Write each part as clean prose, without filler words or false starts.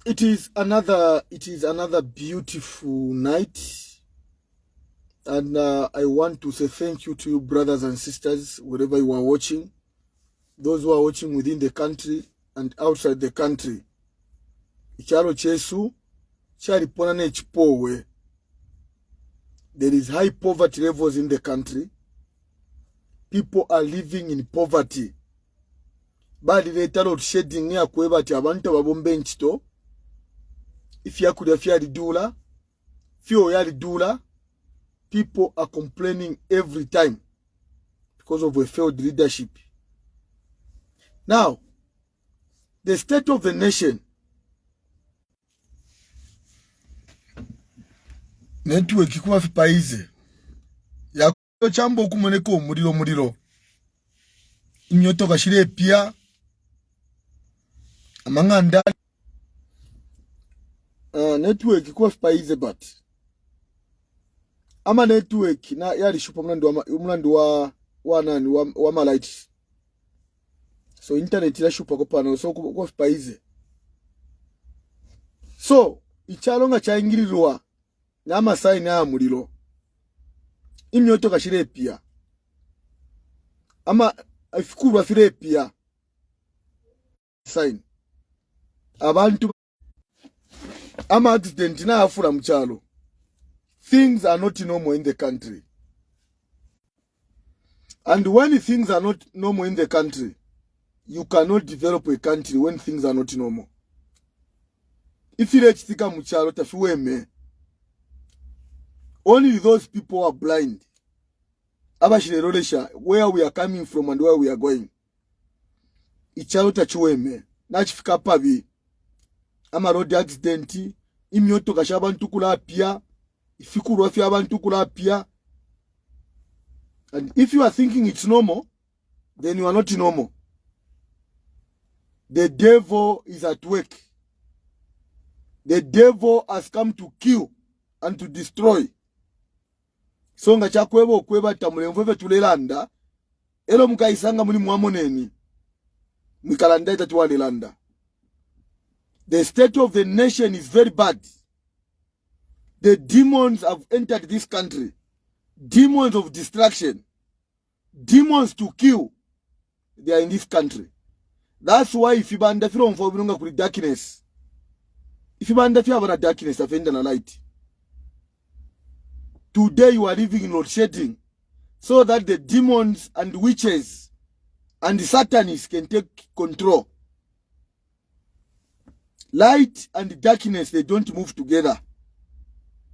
It is another beautiful night, and I want to say thank you to you brothers and sisters wherever you are watching, those who are watching within the country and outside the country. Ichalo chesu charipona nechipowe. There is high poverty levels in the country. People are living in poverty. Bali letalo shedding ya kwebati abantu babombe nchito. If you could have dula, dula, people are complaining every time because of a failed leadership. Now, the state of the nation. Network ikuwa fipaize. Ya chambo kumoneko muriro. Inyoto kashire pia. Amanganda. Network ikuwa fipaize but. Ama network na yari shupa mlandu wa malaiti. So internet ila shupa kopano so kuwa fipaize. So, ichalonga cha ingilirwa. Nama sign ya mulilo. Imyoto kashire pia. Ama ifikuru wafire pia. Sign. Abantu. Ama accident na afura mchalo. Things are not normal in the country. And when things are not normal in the country, you cannot develop a country when things are not normal. If you let stika mchalo tafiweme, only those people are blind. Where we are coming from and where we are going. Ichalo tachuweme. Nachifika pavi. Ama road accident. Imyoto kashabantu kula pia. Ifikuru wafi abantu kula pia. And if you are thinking it's normal, then you are not normal. The devil is at work. The devil has come to kill and to destroy. Songa chakwebo kweba tamulemveve tulelanda. Elo mkaisanga muli mwamoneni. Mkalanda itatuwa lelanda. The state of the nation is very bad. The demons have entered this country. Demons of destruction. Demons to kill. They are in this country. That's why if you banda filo mfobinunga kuli darkness. If you banda filo abana darkness, afenda na light. Today you are living in load shedding so that the demons and witches and the satanists can take control. Light and darkness, they don't move together.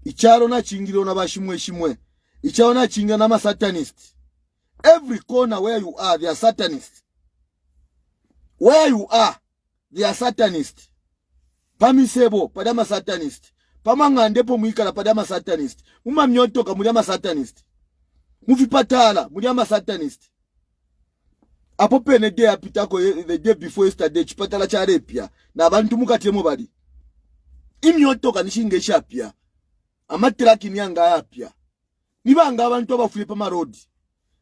Icharo na chingiro na bashimwe shimwe. Icharo na chinga na ma satanist. Every corner where you are, they are satanists. Where you are, they are satanists. Pamisebo, padama satanist. Pamangandepo mwikala padama satanist. Muma mnyotoka mudama satanist. Mufipatala mudama satanist. Apope ne day apitako the day before yesterday chipatala chare pia. Na abantu mukatemo bali. Imnyotoka nishingesha pia. Amatraki nyanga pia. Nibanga abantu abafuye pa road.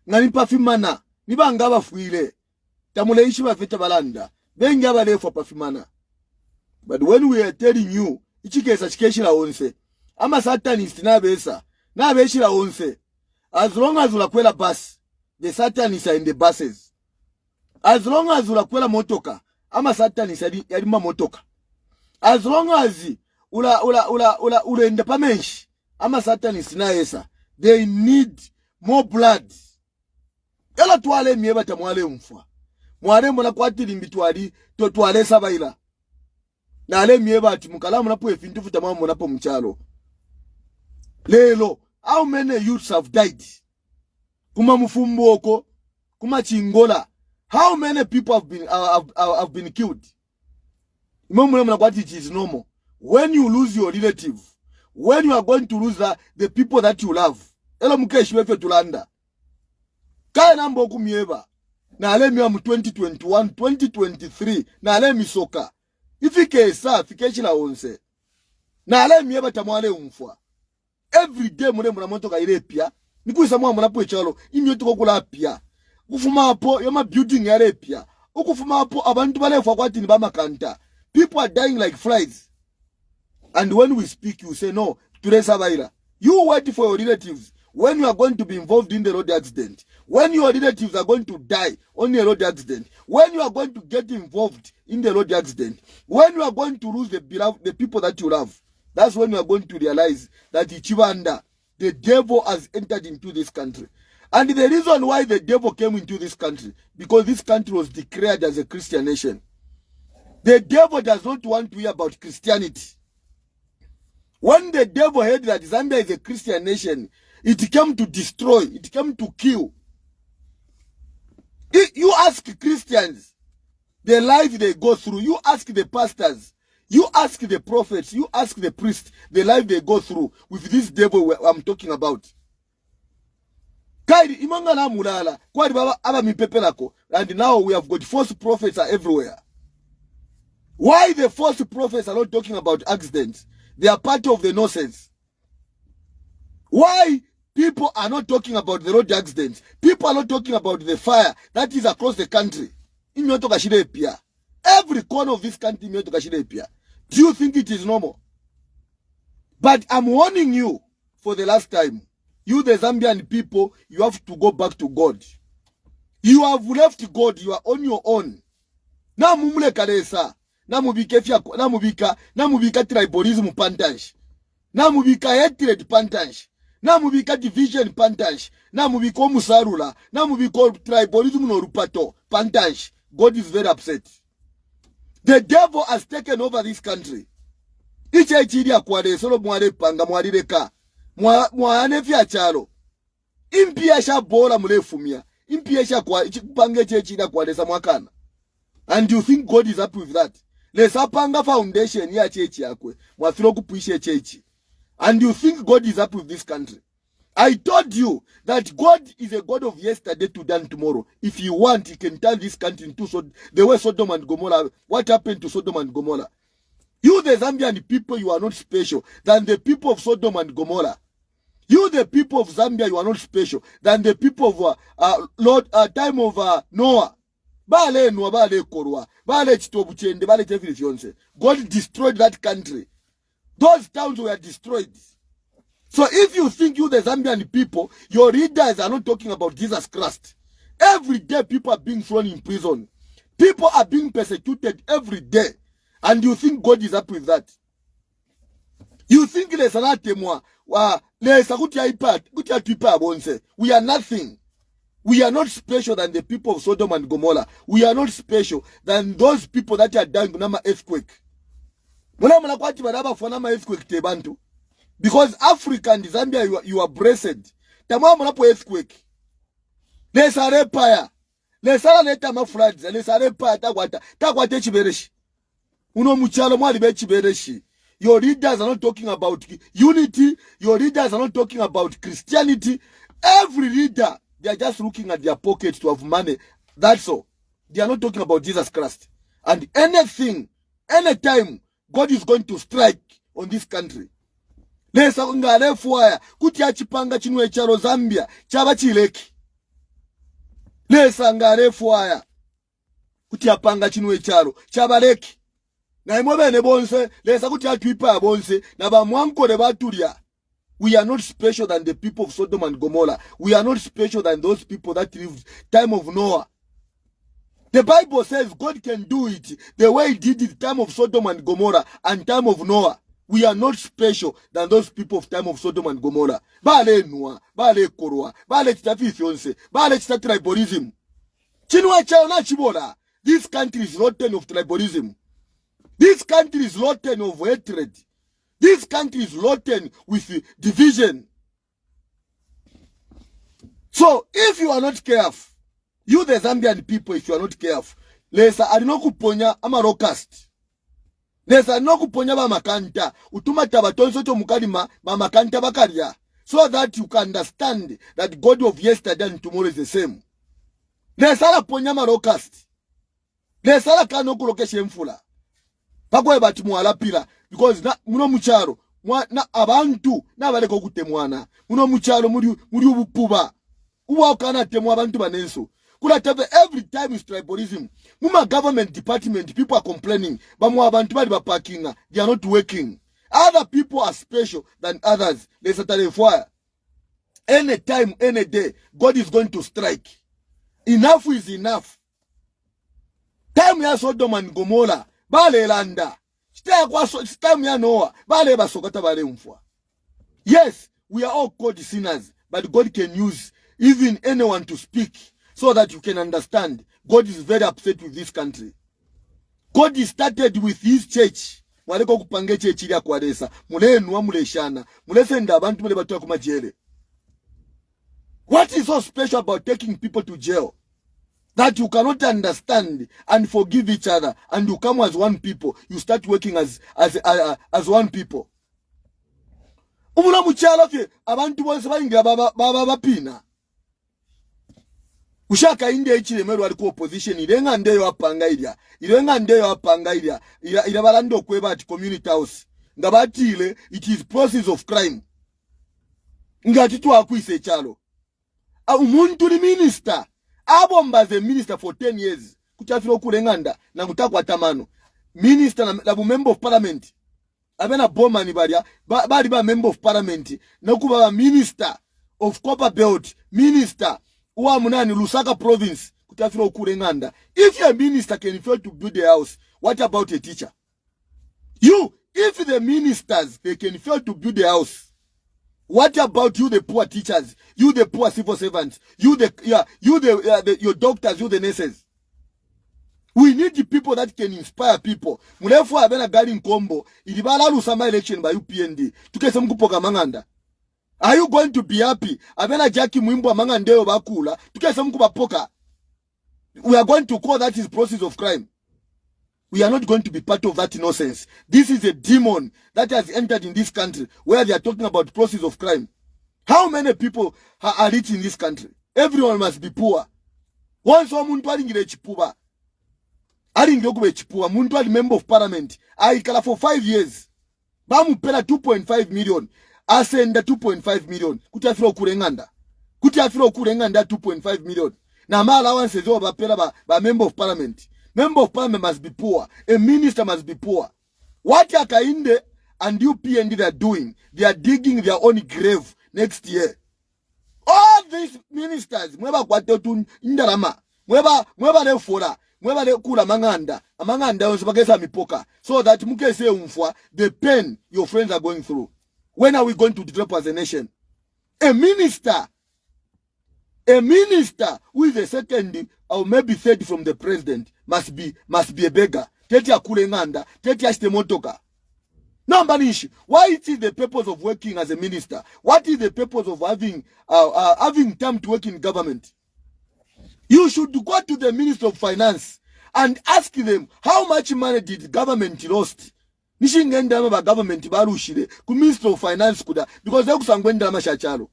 Ngani pafimana. Nibanga abafuile. Tamuleishi bafeta balanda. Bengi abalefu pafimana. But when we are telling you, ichikesa chikeshila onse. Ama satanist na besa. Na beshila onse. As long as ulakwela bus, the satanists are in the buses. As long as ulakwela motoka, ama satanists yalima motoka. As long as ula enda pamenshi, ama satanists na esa. They need more blood. Yala tuwale mieba tamuale umfwa. Mwale mwana kwa tilimbi tuwale sabaila. Na ale mieba ati mukala mnapo efintufu tamamu mnapo mchalo. Lelo, how many youths have died? Kuma mfumboko, kuma chingola. How many people have been killed? It is normal. When you lose your relative, when you are going to lose the people that you love, elo mkeshi wefe tulanda. Kaya nambo kumieba. Na ale miwa mu 2021, 2023, na ale misoka. Ifike sa, fikeshi la onse. Na ale mieba tamuale umfwa. Every day mune munamotoka ile pia. Nikuisa mwa munapo echalo. Imyoto kukula pia. Ukufuma hapo, yoma building ya pia. Ukufuma hapo, abantu balefu wakwati ni bama kanta. People are dying like flies. And when we speak, you say, no, you wait for your relatives. When you are going to be involved in the road accident, when your relatives are going to die on a road accident, when you are going to get involved in the road accident, when you are going to lose the people that you love, that's when you are going to realize that the devil has entered into this country. And the reason why the devil came into this country, because this country was declared as a Christian nation. The devil does not want to hear about Christianity. When the devil heard that Zambia is a Christian nation, it came to destroy, it came to kill. You ask Christians the life they go through. You ask the pastors. You ask the prophets. You ask the priests the life they go through with this devil I'm talking about. And now we have got false prophets are everywhere. Why the false prophets are not talking about accidents? They are part of the nonsense. Why people are not talking about the road accidents? People are not talking about the fire that is across the country. Every corner of this country. Do you think it is normal? But I'm warning you for the last time. You, the Zambian people, you have to go back to God. You have left God. You are on your own. Na mumule karesa. Na mubika tribalism pantanj. Na mubika hatred pantanj. Na mubika division pantanj. Na mubika musarula. Na mubika tribalism no rupato pantanj. God is very upset. The devil has taken over this country. Iche ichidia kwade solo mware panga mwarireka. Mwaanefia charo. Impiasha bora mulefumia. Impiasha kwa pange chechida kwade sa mwakana. And you think God is happy with that? Lesa panga foundation ya chechi yakwe. Mwafilo kupuishe chechi. And you think God is happy with this country? I told you that God is a God of yesterday, today, and tomorrow. If you want, he can turn this country into the way Sodom and Gomorrah. What happened to Sodom and Gomorrah? You, the Zambian people, you are not special than the people of Sodom and Gomorrah. You, the people of Zambia, you are not special than the people of time of Noah. God destroyed that country. Those towns were destroyed. So if you think you, the Zambian people, your leaders are not talking about Jesus Christ. Every day people are being thrown in prison. People are being persecuted every day. And you think God is happy with that? You think we are nothing. We are not special than the people of Sodom and Gomorrah. We are not special than those people that are dying from earthquake. Because Africa and Zambia, you are blessed. Earthquake. There's a repire. There's a netama floods. There's a repire. Tagwate chibereshi. Uno muchalo mwali bechibereshi. Your leaders are not talking about unity. Your leaders are not talking about Christianity. Every leader, they are just looking at their pockets to have money. That's all. They are not talking about Jesus Christ. And anything, anytime, God is going to strike on this country. Lesa ngale fuaya kuti achipanga chinwe charo Zambia chaba chileki. Lesa ngale fuaya kuti apanga chinwe charo chaba leki. Na imobe ne bonse lesa kuti atuipa bonse na ba mwankole batulia. We are not special than the people of Sodom and Gomorrah. We are not special than those people that lived time of Noah. The Bible says God can do it the way he did it time of Sodom and Gomorrah and time of Noah. We are not special than those people of time of Sodom and Gomorrah. Bale Noah, Bale Korwa, Bale Chitafionse, Bale Chita tribalism. Chinua chao na chibola. This country is rotten of tribalism. This country is rotten of hatred. This country is rotten with division. So, if you are not careful, you the Zambian people, if you are not careful, lesa arinokuponya amarokast. Lesa arinokuponya ba makanta. Utuma tabatonso to mukalima ba makanta bakaria. So that you can understand that God of yesterday and tomorrow is the same. Lesa araponya marokast. Lesa arakanoku lokeshe mfula. Pakwe batimu alapila. Because na muno mucharo na abantu na baleko kutemwana muno mucharo muri ubupuba uwa kana temwa abantu banenso kula tebe every time is tribalism. Muma government department people are complaining bamwa abantu bali baparkinga, they are not working. Other people are special than others. They set a fire. Any time, any day, God is going to strike. Enough is enough. Time ya Sodom and Gomorrah, bale landa. Time ya Noah, bale basokata bale umfwa. Yes, we are all called sinners, but God can use even anyone to speak so that you can understand. God is very upset with this country. God started with his church. Waleko kupange church ya kwaresa. Mulenwa muleshana. Mulesenda abantu mule batu kumajele. What is so special about taking people to jail? That you cannot understand and forgive each other, and you come as one people. You start working as one people. Umuna muchalo ke abantu bonse bayingira baba pina. Ushaka India ichiremero wali ku opposition irenga ndeyo apanga iria. Irenga ndeyo apanga iria. Ira balando kweba at community house. Ngabatile it is process of crime. Ngati tu akwise chalo. Umuntu ni minister. Abomba the minister for 10 years. Kuchafiro kurenganda na kutakwa tamano. Minister na member of parliament. Abena boma ni baria. Bari ba member of parliament. Na kuba minister of Copper Belt. Minister uwa munani Lusaka province. Kuchafiro kurenganda. If your minister can fail to build a house, what about a teacher? If the ministers, they can fail to build a house, what about you, the poor teachers? You, the poor civil servants? You, your doctors? You, the nurses? We need the people that can inspire people. Mulefu abena gari nkombo. Ilibala lusama election by UPND. Tukese mkupoka manganda. Are you going to be happy? Abena jaki muimbo amangandeo bakula. Tukese mkupoka. We are going to call that is process of crime. We are not going to be part of that nonsense. This is a demon that has entered in this country where they are talking about process of crime. How many people are rich in this country? Everyone must be poor. Once muntu alingire chipuba. Alingire kube chipuba. Muntu ali member of parliament. Aikala for 5 years. Bamu pela 2.5 million. Asenda 2.5 million. Kutiafiro kurenganda. Kutiafiro kurenganda 2.5 million. Na ma allowances over pela ba member of parliament. Member of parliament must be poor. A minister must be poor. What Yakainde and UPND are doing, they are digging their own grave next year. All these ministers, mweba kwa tetu indarama, mweba le fora, mweba le kula manganda, amanganda yonsipakesa mipoka, so that mukese umfwa, the pain your friends are going through. When are we going to develop as a nation? A minister who is the second or maybe third from the president must be a beggar. Teti akule nganda, teti ashite motoka. No, Mbanishi, why it is the purpose of working as a minister? What is the purpose of having time to work in government? You should go to the Minister of Finance and ask them how much money did government lost. Nishingenda ba government barushire ku Minister of Finance kuda because they kusangwenda mashachalo.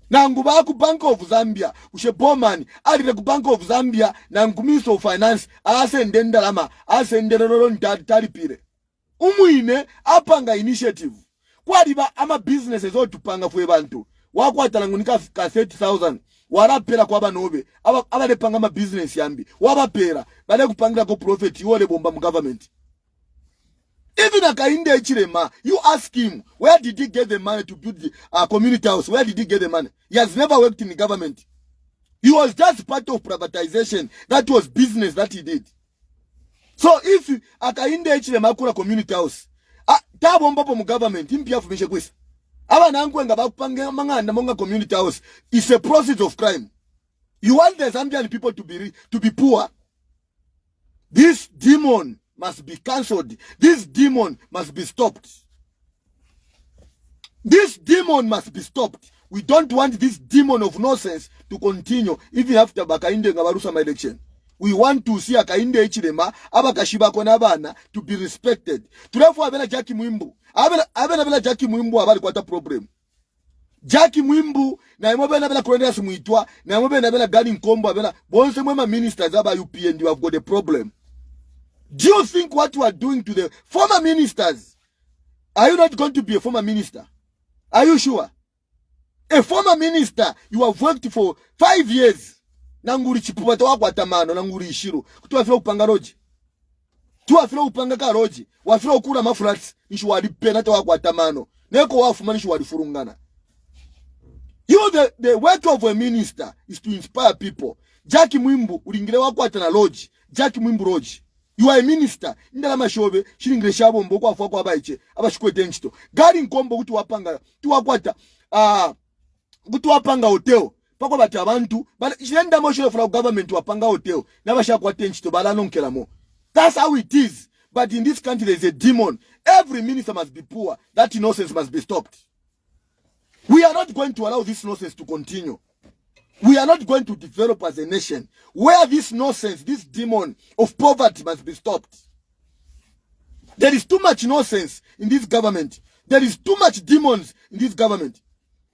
Nanguba ku Bank of Zambia ushe Bowman alire ku Bank of Zambia na Minister of Finance asendenda lama asenderero ntalipire umuine apanga initiative kwaliba ama businesses otupanga fwe bantu wakwatala ngunika ka 30,000 warapera kwa banobe abale panga ama business yambi wabapera bale kupangira ko profit yole bomba mu government. Even Akainde Echirema, you ask him, where did he get the money to build the community house? Where did he get the money? He has never worked in the government. He was just part of privatization. That was business that he did. So if Akainde Echirema kula community house, tabo mbapo mu government, impia fumishe kwisa. Aba nangu nga bakupanga manganda monga community house. It's a process of crime. You want the Zambian people to be poor? This demon must be cancelled. This demon must be stopped. This demon must be stopped. We don't want this demon of nonsense to continue even after Bakainde Ngabarusa election. We want to see Akainde Echirema, Abakashiba Konabana to be respected. Therefore, Abena Jackie Mwimbu. Abena Jackie Mwimbu abali kwata problem. Jackie Mwimbu na imobena bela kuendea simuitwa na imobena bela gani nkombo abena bonse mwema ministers aba UPND have got a problem. Do you think what you are doing to the former ministers, are you not going to be a former minister? Are you sure? A former minister, you have worked for 5 years. Nanguri chipupato wako atamano, nanguri ishiru. Kutuwa fila upangaroji. Tu wafilo upanga ka roji, wafilo ukura maflats, nishu wadi penata wako watamano. Neko wafuma nishu wadi furungana. The work of a minister is to inspire people. Jackie Mwimbu, uringile wako watana loji. Jackie Mwimbu roji. You are a minister. Indala mashobe, shiringile shabo mboko wafu wako wabaiche. Aba shukwe tenchito. Gari nkombo kutu wapanga, tu wakwata, kutu wapanga hoteo. Pako bati abantu, but shirenda motion for government wapanga hoteo. Naba shakwa tenchito, bala nonkela mo. That's how it is. But in this country, there is a demon. Every minister must be poor. That nonsense must be stopped. We are not going to allow this nonsense to continue. We are not going to develop as a nation where this nonsense, this demon of poverty must be stopped. There is too much nonsense in this government. There is too much demons in this government.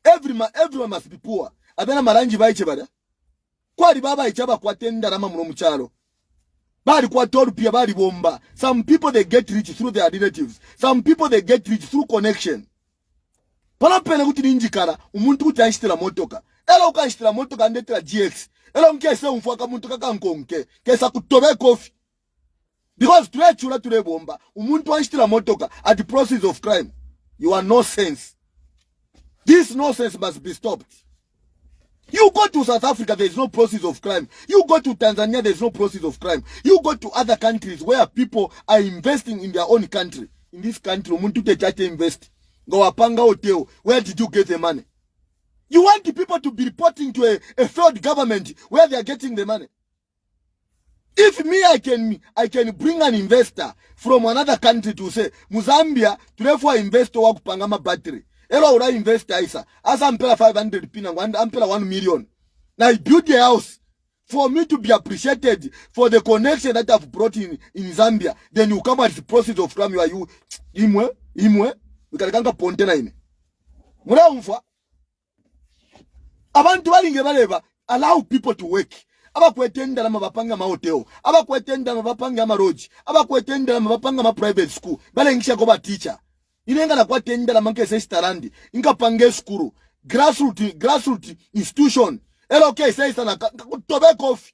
Everyone must be poor. Abena maranji baiche bada. Kwa ribaba ichaba kwa tenda rama mchalo. Bari kwa toru pia bari bomba. Some people they get rich through their relatives. Some people they get rich through connection. Pala pena kuti ninjikara, umuntu kuti anshitira motoka. Ela ukanshitira motoka ndetira GX. Ela mkese umfuaka motoka kankonke. Kesa kutobe kofi. Because tule chula tule bomba. Umuntu anshitira motoka at the process of crime. You are nonsense. This nonsense must be stopped. You go to South Africa, there is no process of crime. You go to Tanzania, there is no process of crime. You go to other countries where people are investing in their own country. In this country, umuntu te chate invest. Go apanga hotel. Where did you get the money? You want the people to be reporting to a failed government where they are getting the money. If me, I can bring an investor from another country to say, Muzambia, therefore investor wa kupangama battery. Elo ura investor isa. Asa ampela 500 pina, ampela 1 million. Now I build a house for me to be appreciated for the connection that I've brought in Zambia. Then you come at the process of crime. You imwe. Ukalikanga ponte na ine. Muna umfa. Abantu balinge baleba. Allow people to work. Aba kwetenda na mabapanga mahoteo. Aba kwetenda na mabapanga maroji. Aba kwetenda na mabapanga ma private school. Bale ngisha koba teacher. Inenga na kwetenda na manke sestarandi. Inka pange skuru. Grassroots institution. Elo okay sesa na kutobe kofi.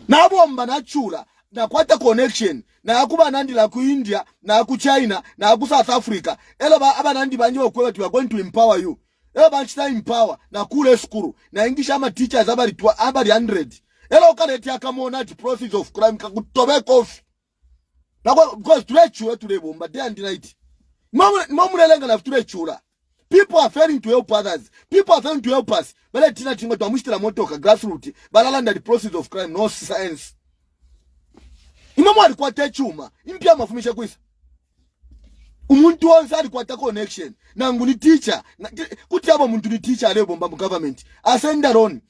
Na abomba na chula. Na kwata connection. Na akuba nandi la ku India. Na aku China. Na aku South Africa. Elo ba aba nandi banji wakwewa we are going to empower you. Elo banchita empower. Na kule skuru. Na ingisha ama teachers abari 100. Elo kaneti akamona ati process of crime. Kakutobe kofi. Because today bomba day and night. Mamurelenga na chula. People are failing to help others. People are failing to help us. Bale tina tingo to amushitira motoka grassroots. Balala the process of crime. No science. Imamu alikuwa techuma. Impia mafumisha kwisa. Umuntu onza alikuwa ta connection. Na nguni teacher. Kuti haba muntu ni teacher ale bomba mu government. Asenda ron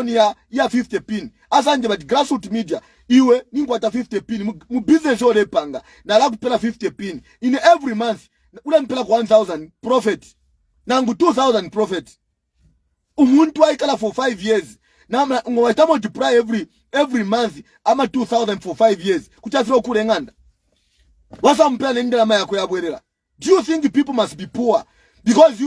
ya 50 pin. Asanje but grassroots media. Iwe ningu ata 50 pin. Mu business ole panga. Na la kupela 50 pin. In every month. Ule mpela kwa 1,000 profit. Nangu 2,000 profit. Umuntu waikala for 5 years. Na ngoweta multiply every month. Ama 2,000 for 5 years. Kuchafilo kule nganda. Wasa mpela nendela maya kuyabwerela. Do you think people must be poor? Because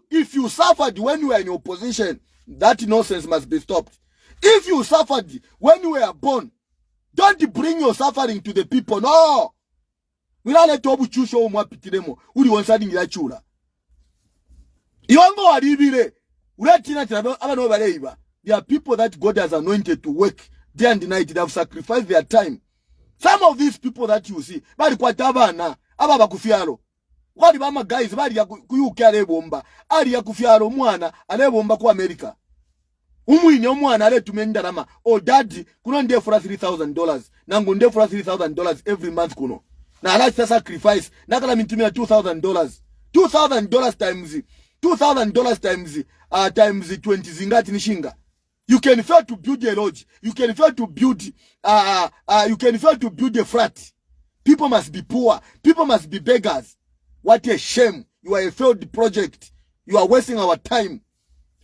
if you suffered when you were in opposition, that nonsense must be stopped. If you suffered when you were born, don't bring your suffering to the people. No. We don't let obu chusho umwapitiremo. Uli wonsadi ngila chula. Iwango walibile. Uletina tina aba no baleiba. There are people that God has anointed to work day and night. They have sacrificed their time. Some of these people that you see, bali kwa tabana, aba bakufialo. Wali bama guys, bali ya kuyuke alebomba. Ali ya kufialo mwana, alebomba kwa Amerika. Umuini omwana ale tumenda rama. Oh daddy, kuno nde for $3,000. Nangu nde for $3,000 every month kuno. Na ala sacrifice. Nakala mintumia $2,000. $2,000 times 20 zingati nishinga. You can fail to build a lodge. You can fail to build a flat. People must be poor. People must be beggars. What a shame. You are a failed project. You are wasting our time.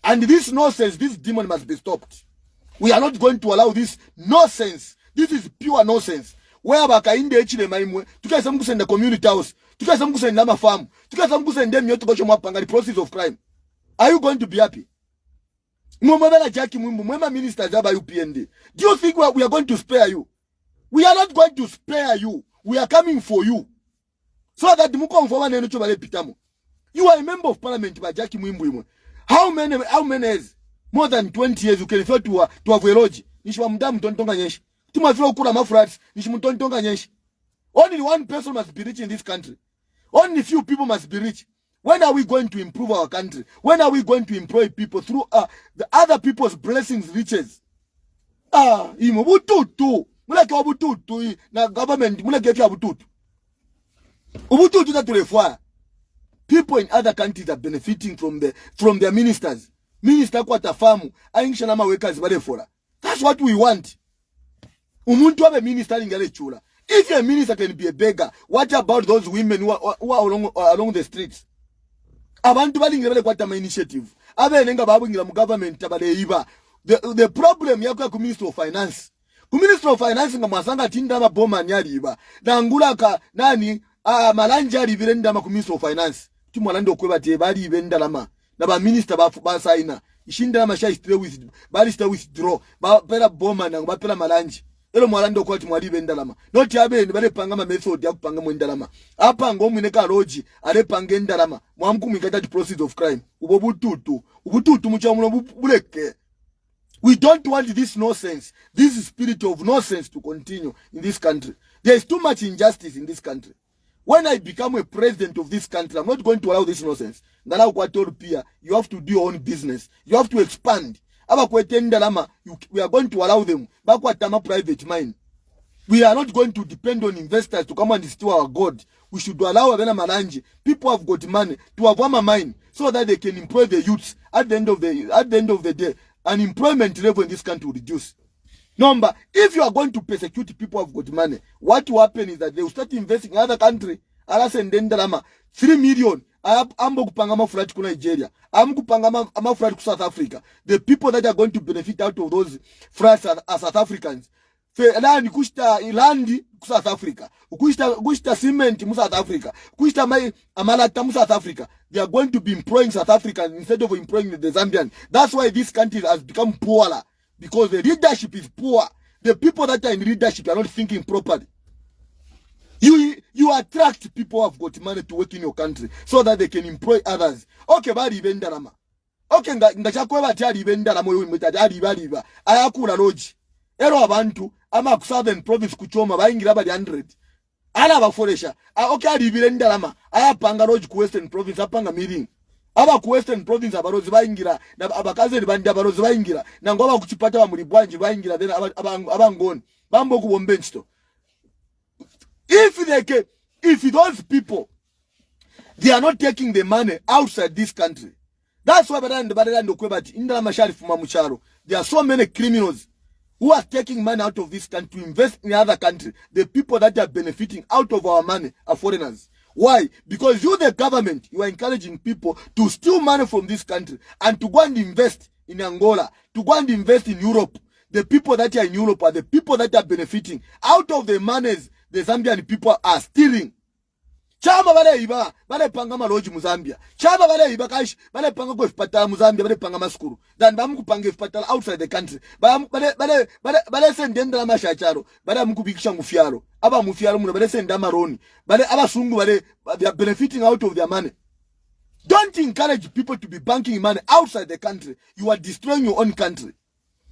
And this nonsense, this demon must be stopped. We are not going to allow this nonsense. This is pure nonsense. Where baka inde echile maimwe, tukasa mkusenda community house, tukasa mkusenda nama farm, tukasa mkusenda myoto bosho mwapanga the process of crime. Are you going to be happy? Mwemabela Jackie Mwimbu, mwema minister zaba UPND. Do you think we are going to spare you? We are not going to spare you. We are coming for you. So that you are a member of parliament by Jackie Mwimbu. How many years? More than 20 years you can refer to a Veroji. Only one person must be rich in this country. Only few people must be rich. When are we going to improve our country? When are we going to employ people through the other people's blessings, riches? Bututu. Muleke wabututu na government muleke kia bututu. Ubututu that to people in other countries are benefiting from their ministers. Minister kwata famu aingisha na mawekers balefora. That's what we want. Umuntu wabe minister ingale chula. If a minister can be a beggar, what about those women who are along the streets? Abantu balingirele kwata ma initiative. Abe nenga babungira mu government tabale. The problem yako ku Minister of Finance. Ku Minister of Finance ngamasanga tinda maboma nyali iba. Nangula ka nani malanja libirenda ma ku Minister of Finance. Timwalando kwebate bali ibenda lama. Na ba minister ba saina. Ishinda ma sha withdraw. Ba pela boma na ba pela malanja. Elo mwalando kwa timwali ibenda lama. Not yabe ni bale panga ma method ya kupanga mwenda lama. Apa ngomwineka loji ale pange ndalama. Mwamku mwikata process of crime. Ubututu muchamuno buleke. We don't want this nonsense, this spirit of nonsense to continue in this country. There is too much injustice in this country. When I become a president of this country, I'm not going to allow this nonsense. You have to do your own business. You have to expand. We are going to allow them. Private mine. We are not going to depend on investors to come and steal our God. We should allow people have got money to have one mine so that they can employ the youths at the end of the day. Unemployment level in this country will reduce. Number, if you are going to persecute people who have got money, what will happen is that they will start investing in other country. 3 million. Ambo kupanga flight to Nigeria. Ambo kupanga flight to South Africa. The people that are going to benefit out of those flights are South Africans. Lani kushta ilandi South Africa. Kushta cement mu South Africa. Kushta amalata mu South Africa. They are going to be employing South Africans instead of employing the Zambian. That's why this country has become poorer. Because the leadership is poor. The people that are in leadership are not thinking properly. You attract people who have got money to work in your country so that they can employ others. Okay, bali bendarama. Okay, ngachakwewa tari bendarama baliba. Ayakula loji. Ero abantu ama ku Southern Province kuchoma bayingira bali 100. Ala baforesha. Okay, alibire ndalama. Ayapanga loji ku Western Province apanga meeting. Aba ku Western Province abarozi bayingira na abakaze bandi abarozi bayingira na ngoba kuchipata ba muri bwanji bayingira then abangoni bambo ku bombenchito. If those people they are not taking the money outside this country, that's why there are so many criminals who are taking money out of this country to invest in other country. The people that are benefiting out of our money are foreigners. Why? Because you, the government, you are encouraging people to steal money from this country and to go and invest in Angola, to go and invest in Europe. The people that are in Europe are the people that are benefiting out of the monies the Zambian people are stealing. Chama bale panga maloji mu Zambia. Chama bale panga go hospital mu Zambia, bale panga maskuru. Dan bamu kupanga hospital outside the country. Bale sendenda la mashacharo. Bale mukubikisha mufiaro. Aba mufiaro muna bale senda maroni. Bale abasungu they are benefiting out of their money. Don't encourage people to be banking money outside the country. You are destroying your own country.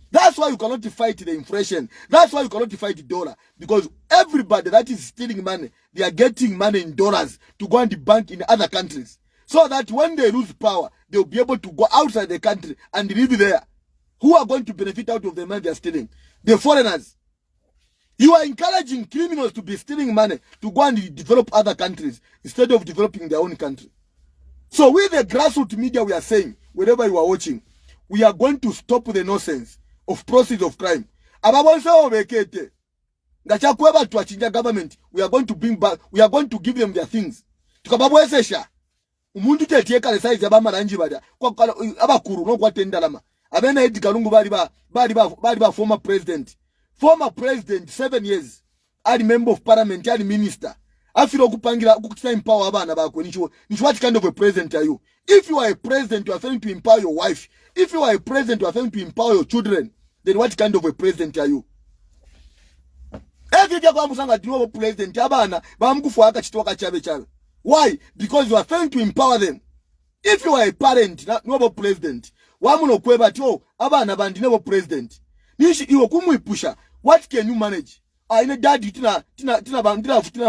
That's why you cannot fight the inflation. That's why you cannot fight the dollar. Because everybody that is stealing money, they are getting money in dollars to go and bank in other countries. So that when they lose power, they'll be able to go outside the country and live there. Who are going to benefit out of the money they are stealing? The foreigners. You are encouraging criminals to be stealing money to go and develop other countries instead of developing their own country. So with the grassroots media, we are saying, wherever you are watching, we are going to stop the nonsense of process of crime. Government, we are going to bring back, we are going to give them their things. Umuntu teteka le size abama ranji bada kwa abakuru no kwatenda lama abena Edgar Kalungu bali former president 7 years ali member of parliament ali minister afiro okupangira okukita empower abana bako nicho what kind of a president are you? If you are a president, you are failing to empower your wife. If you are a president, you are failing to empower your children. Then what kind of a president are you? Tafika kwa musanga dinobo president abana bamukufa akachitwa chabe. Why? Because you are failing to empower them. If you are a parent nobo president, wamuno kweba to abana bandi nobo president. Nishi iwo kumwipusha. What can you manage? Ine daddy tina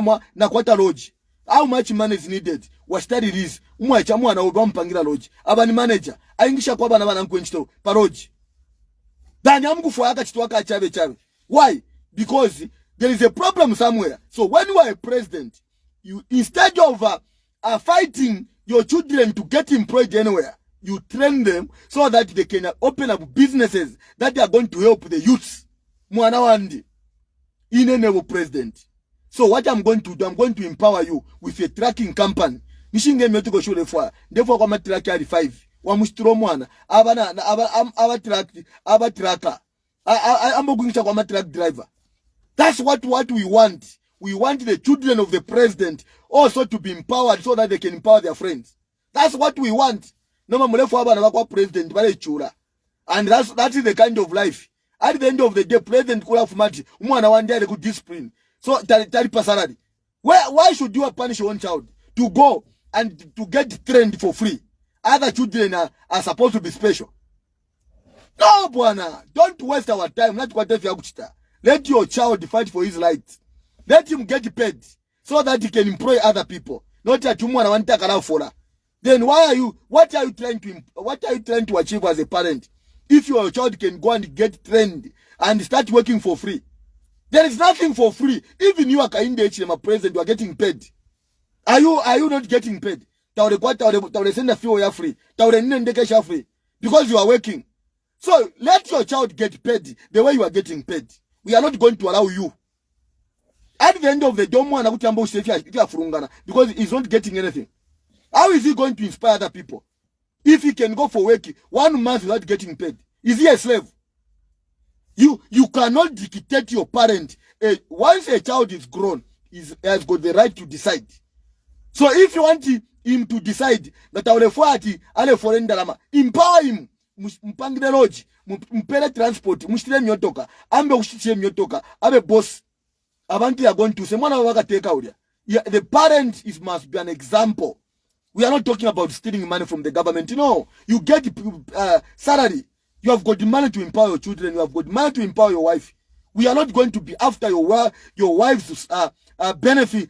mwa na kwata lodge. How much money is needed? What study this? Umwacha mwana obampangira lodge. Abani manager aingisha kwa bana bana nkwenchito pa lodge. Dani amukufa akachitwa chabe. Why? Because there is a problem somewhere. So when you are a president, you instead of fighting your children to get employed anywhere, you train them so that they can open up businesses that are going to help the youths. Mwana wandi in a president. So what I'm going to do, I'm going to empower you with a tracking company. Nishinge myoto go show the fire. Therefore, kwa matraki ari 5. Wa mustro mwana. Aba tracker. Ambo kuingisha kwa matrack driver. That's what we want. We want the children of the president also to be empowered so that they can empower their friends. That's what we want. No mamulefu aba na wakwa president bale chura. And that is the kind of life. At the end of the day, president kula fumati umwana wande good discipline. So tari pasaradi. Why should you punish your own child to go and to get trained for free? Other children are supposed to be special. No, bwana, don't waste our time. Not what if you let your child fight for his rights. Let him get paid so that he can employ other people. Not that you want to take for. Then what are you trying to achieve as a parent? If your child can go and get trained and start working for free. There is nothing for free. Even you are a president, you are getting paid. Are you not getting paid? Send a fee free. Free. Because you are working. So let your child get paid the way you are getting paid. We are not going to allow you. At the end of the day, because he's not getting anything. How is he going to inspire other people? If he can go for work 1 month without getting paid, is he a slave? You cannot dictate your parent. Once a child is grown, he has got the right to decide. So if you want him to decide that empower him. Mpangile lodge, mpele transport, mshile myotoka, ambe ushitie myotoka, abe boss. Abantu are going to say, mwana waka take out. The parent must be an example. We are not talking about stealing money from the government. No, you get salary. You have got the money to empower your children. You have got money to empower your wife. We are not going to be after your wife's benefit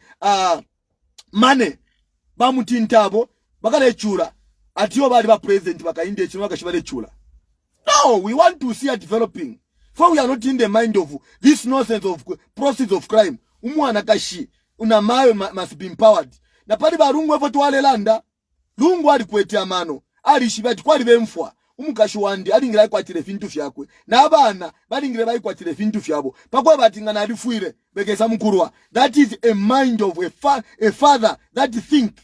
money. Bamuti ntabo, bakale chura. President no, we want to see her developing. For we are not in the mind of this nonsense of process of crime. Unamayo must be empowered. Na pali barungu evo tuwale landa. Lungu alikuetia mano. Alishibati kwa libemfwa. Umukashuwandi alingila kwa tile fintu fyakwe. Na abana balingila kwa tile fintu fyabo. Pakwa batinga na alifuire bekesa mkurua. That is a mind of a father that think.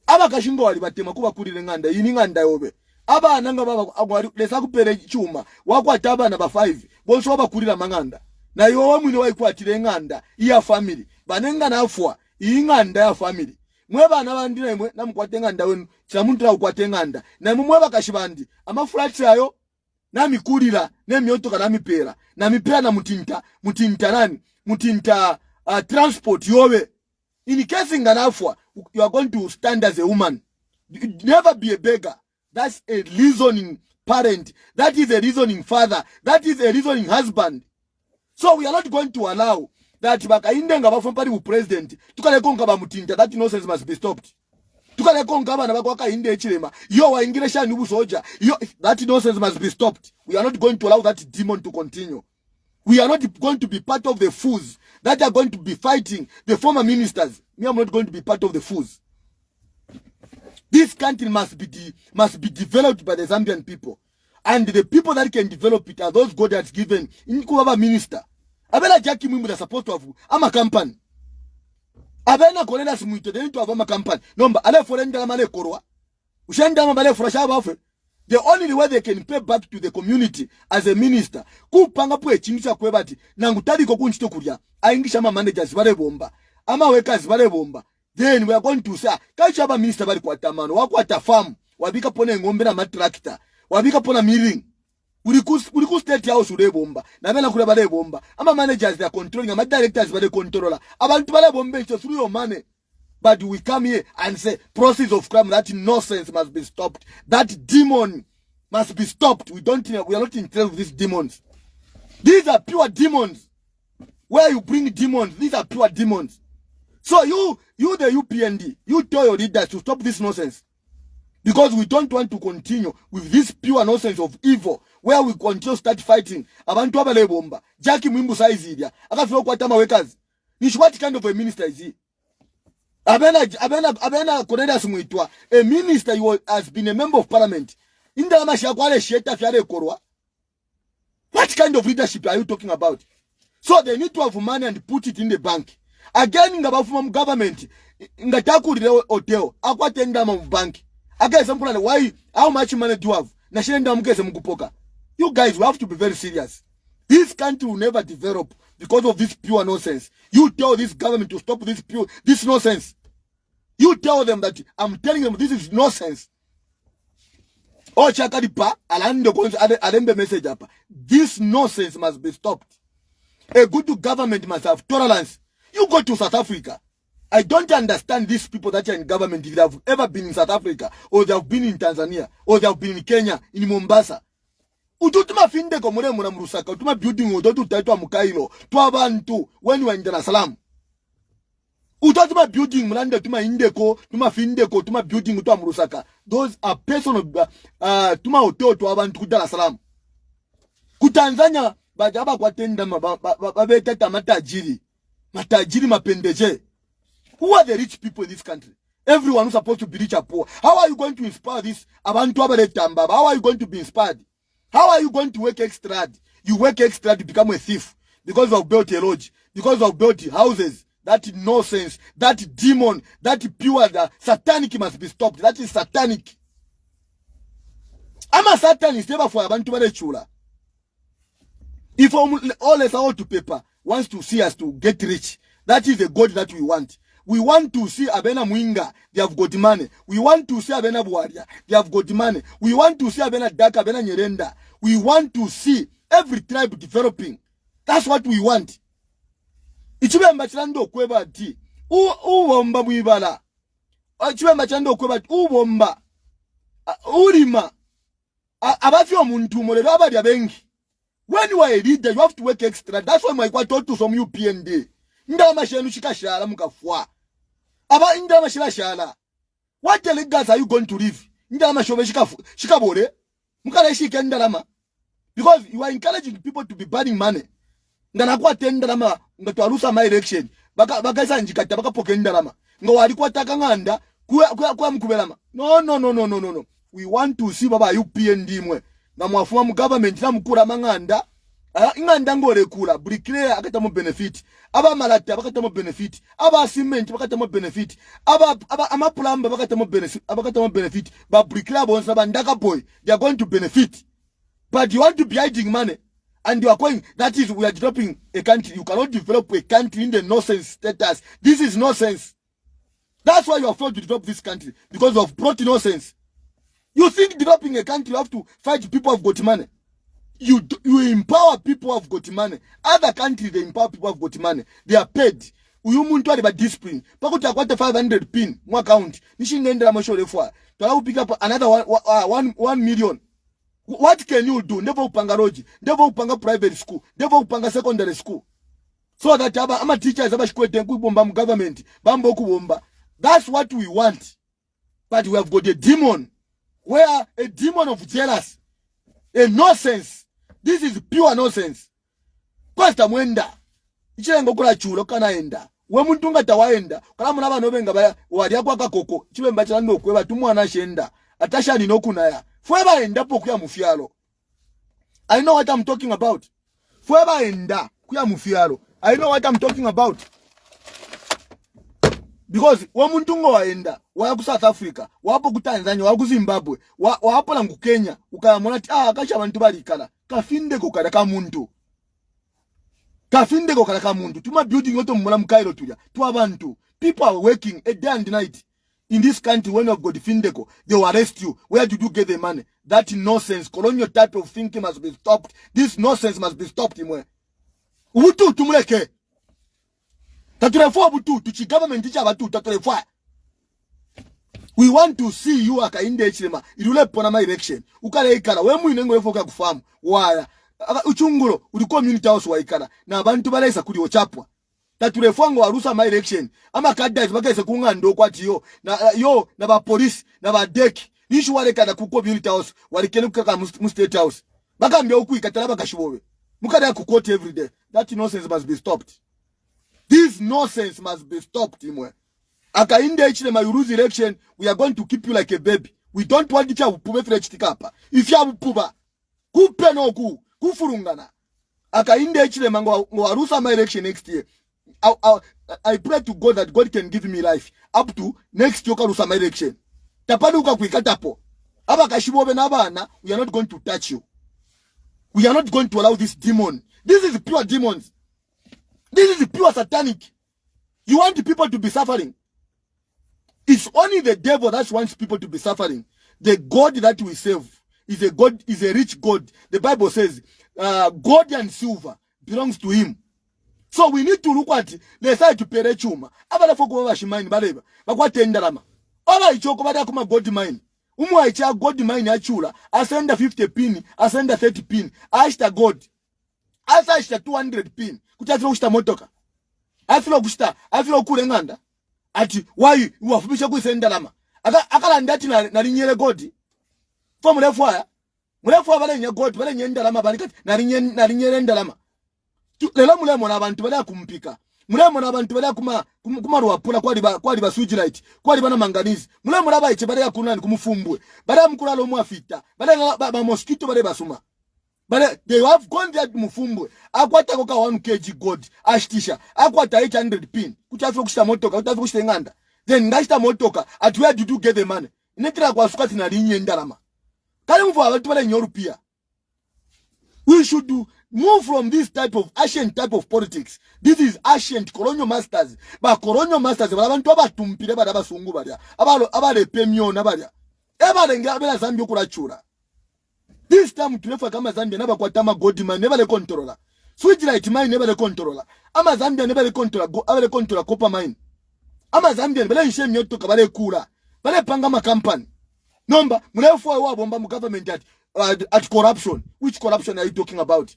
Aba kashingo wali batema kuba kulile nganda yini nganda yobe aba ananga baba lesa kupere chuma wakwata abana ba 5 bonso bakulira manganda na yowe mwini wayikwatire nganda iya family banenga nafwa inganda ya family mwe bana bandi nemwe namukwate nganda wenu kyamuntu akwate nganda na mwe bakashibandi amaflats ayo na mikulira nemyotoka na mipera na mutinta transport yobe in case nganafwa you are going to stand as a woman. Never be a beggar. That's a reasoning parent. That is a reasoning father. That is a reasoning husband. So we are not going to allow that bakaindenga bafompari u president tukale konka bamutinta. That nonsense must be stopped. Tukale konka bana bakwaka inde echilema yo waingire shani ubusoja yo, that nonsense must be stopped. We are not going to allow that demon to continue. We are not going to be part of the fools that are going to be fighting the former ministers. Me, I'm not going to be part of the fools. This country must be developed by the Zambian people. And the people that can develop it are those God has given. In Kubaba minister. Abela Jackie Mwimu is supposed to have a company. Abena Kolena Smuito, they need to have a company. Number, Ale Forenda Male Korwa. Ushenda Male Frasha Wafe. The only way they can pay back to the community as a minister, kupanga pwe chingisha kwebati, na ngutadi kokunchito kuria, aingisha managers vale bomba, ama workers vale bomba. Then we are going to say, kaichaba minister vale kwa tamano, wako ata farm, wabika pone ngombe na matrakta, wabika pona milling. Uriku state house ure bomba. Na bena kule bale bomba. Ama managers they are controlling. Ama directors bale controller. Abantu bale bomba it's through your money. But we come here and say process of crime, that nonsense must be stopped. That demon must be stopped. We are not interested with these demons. These are pure demons. Where you bring demons, these are pure demons. So you the UPND, you tell your leaders to stop this nonsense. Because we don't want to continue with this pure nonsense of evil, where we continue start fighting. Abantu abale bomba. Jackie Mwimbu saizidia. Akafilo kwa tama wekaz. What kind of a minister is he? Abena Cornelius Muitwa, a minister who has been a member of parliament. What kind of leadership are you talking about? So they need to have money and put it in the bank. Again, in the government, in the Taku hotel, Aquatendam of bank. Again, some people why, how much money do you have? You guys will have to be very serious. This country will never develop because of this pure nonsense. You tell this government to stop this nonsense. You tell them that I'm telling them this is nonsense. Oh, Chakadipa, Alembe message up. This nonsense must be stopped. A good government must have tolerance. You go to South Africa. I don't understand these people that are in government if they have ever been in South Africa, or they have been in Tanzania, or they have been in Kenya, in Mombasa. Ututuma finde komure muna mrusaka, utuma building utotu taitwa mukailo, tuwa bantu, when you are in Dar es Salaam. Ututuma building mulande tuma indeko, tuma findeko, tuma building utuwa mrusaka. Those are personal, tuma hotel tuwa bantu Dar es Salaam. Kutanzania, bajaba kwa tenda babeteta matajiri mapendeje. Who are the rich people in this country? Everyone who's supposed to be rich or poor. How are you going to inspire this? How are you going to be inspired? How are you going to work extra? You work extra to become a thief because you have built a lodge, because you have built houses. That nonsense, that demon, that pure, the satanic must be stopped. That is satanic. I'm a satanist never for abantu bale chula. If all us out to paper wants to see us to get rich, that is the God that we want. We want to see Abena Mwinga, they have got money. We want to see Abena Buaria, they have got money. We want to see Abena Daka, Abena Nyerenda. We want to see every tribe developing. That's what we want. Ichibe mbachando kweba ti. Uwomba mwibala. Ichibe mbachando kweba ti. Uwomba. Urima. Abafyo muntu molelo abadi abengi. When you are a leader, you have to work extra. That's why my taught to some UPND. Ndama shenu shikashala mukafwa. Aba ndama shila. What delegates are you going to leave? Ndama shobe shikabore. Mukale shikenda lama. Because you are encouraging people to be burning money. Ngana kwa tenda lama ngatwarusa my election. Baka isa njikata baka pokenda lama. Ngo alikuwa taka nganda kwa mkubelama. No. We want to see baba UPND mwe. Na mwafuma mu government na mukura manganda. Inganda ngole kula bricklayer akata mo benefit, aba malata bakata mo benefit, aba cement bakata mo benefit, aba ama plumber bakata mo benefit, ba bricklayer bonsa bandaka boy, they are going to benefit. But you want to be hiding money and you are going, that is, we are developing a country. You cannot develop a country in the nonsense status. This is nonsense. That's why you are afraid to develop this country, because of brought nonsense. You think developing a country you have to fight people who have got money. You empower people who have got money. Other countries, they empower people who have got money. They are paid. Uyumuntu wali ba discipline. Pakuta kwate 500 pin. Mwa account. Nishingendera mashole fwa. Tuwa pick up another 1 million. What can you do? Never upanga roji. Never upanga private school. Never upanga secondary school. So that ama teachers aba shikwete kubomba mu government. Bambo kubomba. That's what we want. But we have got a demon. Where a demon of jealous. A nonsense. This is pure nonsense. Pastor mwenda. Ichilengo kula chulo kana enda. We muntu nga tawaenda. Kala munaba nobenga baya wali akwa kakoko. Chibe mbachila ndo kweba tumwana shenda. Atasha ni nokuna ya. Fueba enda po kuya mufialo. I know what I'm talking about. Fueba enda kuya mufialo. I know what I'm talking about. Because wa muntu ngo waenda. Wa ku South Africa. Wapo ku Tanzania. Wa ku Zimbabwe. Wapo na ku Kenya. Ukayamona ati akasha abantu balikala. Kafinde kokala ka muntu. Kafinde kokala ka muntu. Tuma building yoto mula mkailo tuya. Tu abantu. People are working a day and night. In this country, when you have got Findeko, they will arrest you. Where did you get the money? That nonsense, colonial type of thinking must be stopped. This nonsense must be stopped. Ubutu tumuleke. Taturefua ubutu, tuchi government teacher abatu, taturefua. We want to see you aka inde chilema. Irule pona ma election. Ukale ikala. Wemu inengo wefoka kufamu. Waya. Uchunguro. Uli community house wa ikala. Na abantu balesa kuli ochapwa. Taturefuango warusa ma election. Ama kada izbaka isa kunga ndo kwa tiyo. Na ba police. Na ba deki. Nishu wale kada ku community house. Wale kenu kaka mu state house. Baka mbya uku ikatala baka shibowe. Mukada ya kukote every day. That nonsense must be stopped. This nonsense must be stopped, imwe. Aka inde ichile you lose election, we are going to keep you like a baby. We don't want you to pube file chitikapa. If you have puba, kupe no kufurungana. Aka inde ichile mango warusa my election next year. I pray to God that God can give me life up to next year karusa my election. Tapanuka kuikatapo. Aba kashibobe na bana, we are not going to touch you. We are not going to allow this demon. This is pure demons. This is pure satanic. You want people to be suffering. It's only the devil that wants people to be suffering. The God that we serve is a God, is a rich God. The Bible says, gold and silver belongs to him. So we need to look at the side to pere chuma. Abala foko wa shimani baleba. Bakwate ndalama. Ola ichoko bada kuma gold mine. Umu aicha gold mine achula. Asenda 50 pin, asenda 30 pin. Ashta gold. Asa ashta 200 pin. Kutafilo kushita motoka. Afilo kule nganda. Ati why you wafubisha kuisenda lama akala ndati na linyele godi fo murefu bale nya godi bale nyenda lama balikati na linyele ndalama lelo mulemo na abantu bale kumpika mulemo na abantu bale kuma ruwapula kwali ba switch light kwali bana manganizi mulemo laba iche bale yakunani kumufumbwe bale mkulalo mwafita bale ba mosquito bale basuma bale they have gone there mufumbwe akwata koka 1 kg gold ashtisha akwata 800 pin kutafika kushita motoka kutafika kushita nganda then ngashita motoka at where did you get the money inetira kwa sukati na linye ndalama kale mvu abantu bale nyorupia. We should move from this type of ancient type of politics. This is ancient colonial masters. Ba colonial masters abantu abatumpire bada basungu bada abale pemyo na bada ebalenga abela Zambia kulachura. This time tulefa kama Zambia naba kwa tama gold mine never le controller. Switch light mine never le controller. Ama Zambia never le controller copper mine. Ama Zambia bale ishe myoto kabale kura. Bale panga ma company. Number mrefu wa bomba mu government at corruption. Which corruption are you talking about?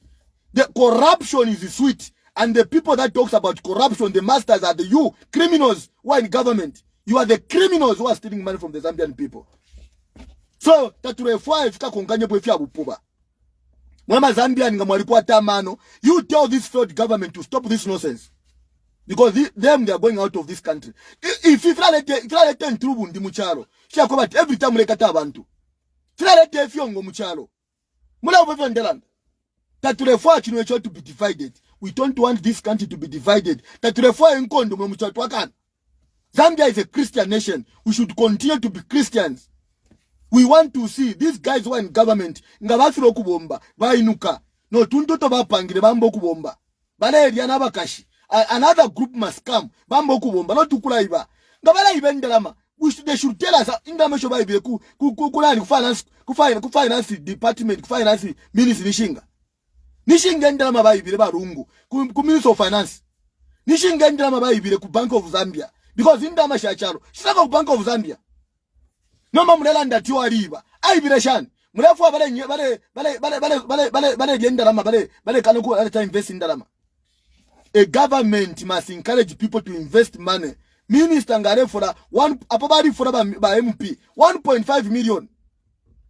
The corruption is sweet, and the people that talks about corruption, the masters are you criminals who are in government. You are the criminals who are stealing money from the Zambian people. So taturefua ifika konganye bwe fya bupuba. Mama Zambia ngamwalikuwa tamano. You tell this failed government to stop this nonsense. Because they are going out of this country. If you lete ntrubu ndi muchalo. Shia kwa bati every time lekata abantu. Lete fiongo muchalo. Mula upefe ndelanda. Taturefua chino to be divided. We don't want this country to be divided. Taturefua nkondo mwe muchalo tuwakana. Zambia is a Christian nation. We should continue to be Christians. We want to see these guys who are in government. Ngabafiro kubomba. Vainuka. No tuntoto bapangire bambo kubomba. Bale eliana bakashi. Another group must come. Bambo kubomba. No tukula iba. Ngabala ibendelama. They should tell us ingame shoba ibe kulani kufinance department, kufinance ministry nishinga. Nishinga ndelama baibire barungu. Ku minister of finance. Nishinga ndelama baibire ku Bank of Zambia. Because indama shacharo. Shaka ku Bank of Zambia. Noma mlela ndati waliba. Aibire shani. Mrefu bale ndelama bale kanoku at invest in ndelama. A government must encourage people to invest money. Minister ngare for apabari for ba MP 1.5 million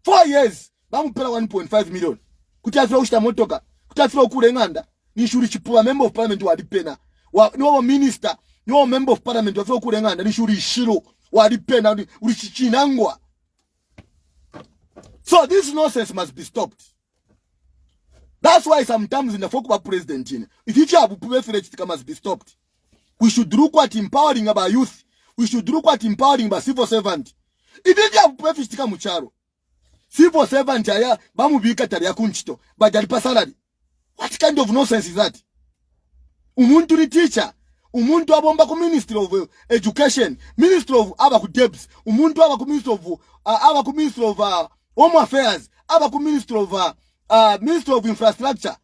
4 years bamupela 1.5 million kutafira ushita motoka kutafira kule nganda ni shuri chipua member of parliament wa dipena no minister no member of parliament wa kule nganda ni shuri shiro wa dipena ulichinangwa. So this nonsense must be stopped. That's why sometimes in the folk of president if you have it must be stopped. We should look at empowering our youth. We should look at empowering our civil servant. If you have prefistika mucharo, civil servant aya bamubika tali yakunchito, but jalipa salary. What kind of nonsense is that? Umuntu ni teacher. umuntu abomba ku Ministry of Education, Ministry of aba ku Debs, umuntu aba ku Ministry of Home Affairs, aba ku Ministry of Infrastructure.